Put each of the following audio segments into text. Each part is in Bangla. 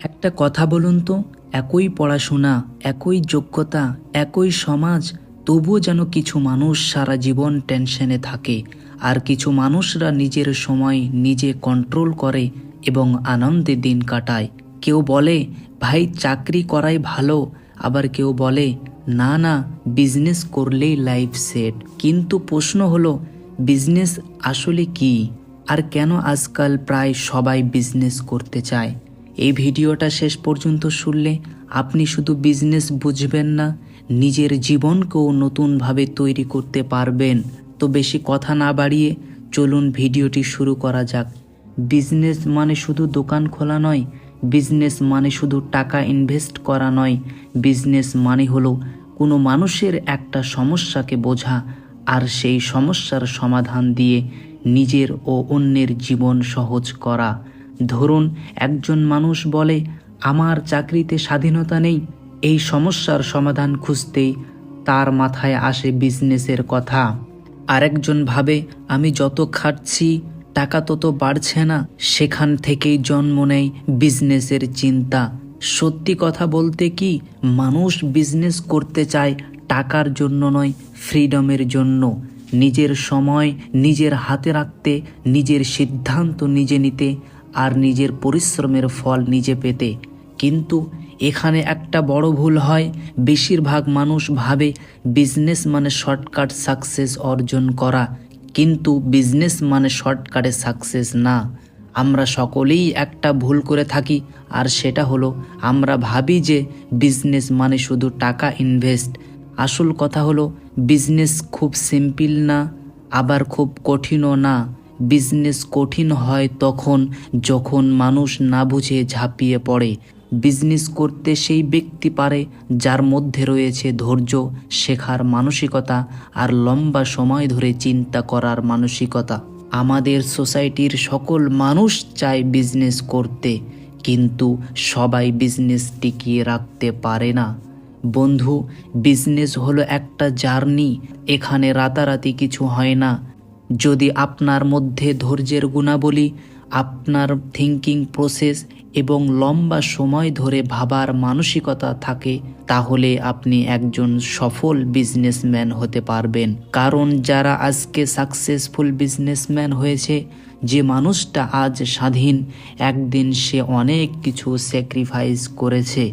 একটা কথা বলুন তো, একই পড়াশোনা, একই যোগ্যতা, একই সমাজ, তবুও যেন কিছু মানুষ সারা জীবন টেনশনে থাকে, আর কিছু মানুষরা নিজের সময় নিজে কন্ট্রোল করে এবং আনন্দে দিন কাটায়। কেউ বলে ভাই চাকরি করাই ভালো, আবার কেউ বলে না না, বিজনেস করলেই লাইফ সেট। কিন্তু প্রশ্ন হলো, বিজনেস আসলে কি, আর কেন আজকাল প্রায় সবাই বিজনেস করতে চায়? এই ভিডিওটা শেষ পর্যন্ত শুনলে আপনি শুধু বিজনেস বুঝবেন না, নিজের জীবনকেও নতুনভাবে তৈরি করতে পারবেন। তো বেশি কথা না বাড়িয়ে চলুন ভিডিওটি শুরু করা যাক। বিজনেস মানে শুধু দোকান খোলা নয়, বিজনেস মানে শুধু টাকা ইনভেস্ট করা নয়, বিজনেস মানে হলো কোনো মানুষের একটা সমস্যাকে বোঝা আর সেই সমস্যার সমাধান দিয়ে নিজের ও অন্যের জীবন সহজ করা। ধরুন, একজন মানুষ বলে আমার চাকরিতে স্বাধীনতা নেই। এই সমস্যার সমাধান খুঁজতেই তার মাথায় আসে বিজনেসের কথা। আরেকজন ভাবে আমি যত খাটছি টাকা তত বাড়ছে না, সেখান থেকেই জন্ম নেয় বিজনেসের চিন্তা। সত্যি কথা বলতে কি, মানুষ বিজনেস করতে চায় টাকার জন্য নয়, ফ্রিডমের জন্য। নিজের সময় নিজের হাতে রাখতে, নিজের সিদ্ধান্ত নিজে নিতে, আর নিজের পরিশ্রমের ফল নিজে পেতে। কিন্তু এখানে একটা বড় ভুল হয়, বেশিরভাগ মানুষ ভাবে বিজনেস মানে শর্টকাট সাকসেস অর্জন করা, কিন্তু বিজনেস মানে শর্টকাটে সাকসেস না। আমরা সকলেই একটা ভুল করে থাকি, আর সেটা হলো আমরা ভাবি যে বিজনেস মানে শুধু টাকা ইনভেস্ট। আসল কথা হলো বিজনেস খুব সিম্পল না, আবার খুব কঠিনও না। বিজনেস কঠিন হয় তখন যখন মানুষ না বুঝে ঝাঁপিয়ে পড়ে। বিজনেস করতে সেই ব্যক্তি পারে যার মধ্যে রয়েছে ধৈর্য, শেখার মানসিকতা আর লম্বা সময় ধরে চিন্তা করার মানসিকতা। আমাদের সোসাইটির সকল মানুষ চায় বিজনেস করতে, কিন্তু সবাই বিজনেস টিকিয়ে রাখতে পারে না। বন্ধু, বিজনেস হলো একটা জার্নি, এখানে রাতারাতি কিছু হয় না। যদি আপনার মধ্যে ধৈর্যের গুণাবলী, আপনার থিঙ্কিং প্রসেস এবং লম্বা সময় ধরে ভাবার মানসিকতা থাকে, তাহলে আপনি একজন সফল বিজনেসম্যান হতে পারবেন। কারণ যারা আজকে সাকসেসফুল বিজনেসম্যান হয়েছে, যে মানুষটা আজ স্বাধীন, একদিন সে অনেক কিছু স্যাক্রিফাইস করেছে।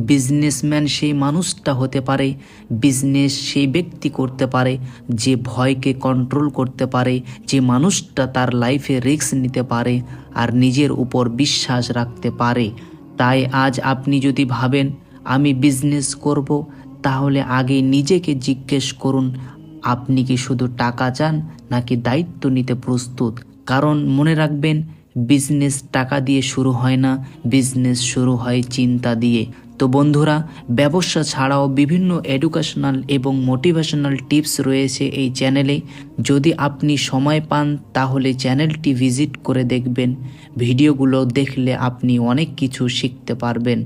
বিজনেসম্যান সেই মানুষটা হতে পারে, বিজনেস সেই ব্যক্তি করতে পারে যে ভয়কে কন্ট্রোল করতে পারে, যে মানুষটা তার লাইফে রিস্ক নিতে পারে আর নিজের উপর বিশ্বাস রাখতে পারে। তাই আজ আপনি যদি ভাবেন আমি বিজনেস করব, তাহলে আগে নিজেকে জিজ্ঞেস করুন, আপনি কি শুধু টাকা চান নাকি দায়িত্ব নিতে প্রস্তুত? কারণ মনে রাখবেন, বিজনেস টাকা দিয়ে শুরু হয় না, বিজনেস শুরু হয় চিন্তা দিয়ে। তো বন্ধুরা, ব্যবসা ছাড়াও বিভিন্ন এডুকেশনাল এবং মোটিভেশনাল টিপস রয়েছে এই চ্যানেলে। যদি আপনি সময় পান তাহলে চ্যানেলটি ভিজিট করে দেখবেন। ভিডিওগুলো দেখলে আপনি অনেক কিছু শিখতে পারবেন।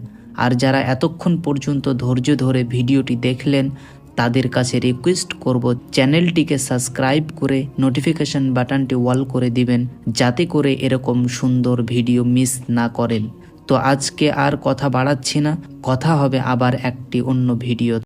আর যারা এতক্ষণ পর্যন্ত ধৈর্য ধরে ভিডিওটি দেখলেন, তাদের কাছে রিকোয়েস্ট করব চ্যানেলটিকে সাবস্ক্রাইব করে নোটিফিকেশন বাটনটি অল করে দিবেন, যাতে করে এরকম সুন্দর ভিডিও মিস না করেন। তো আজকে আর কথা বাড়াচ্ছি না, কথা হবে আবার একটি অন্য ভিডিও।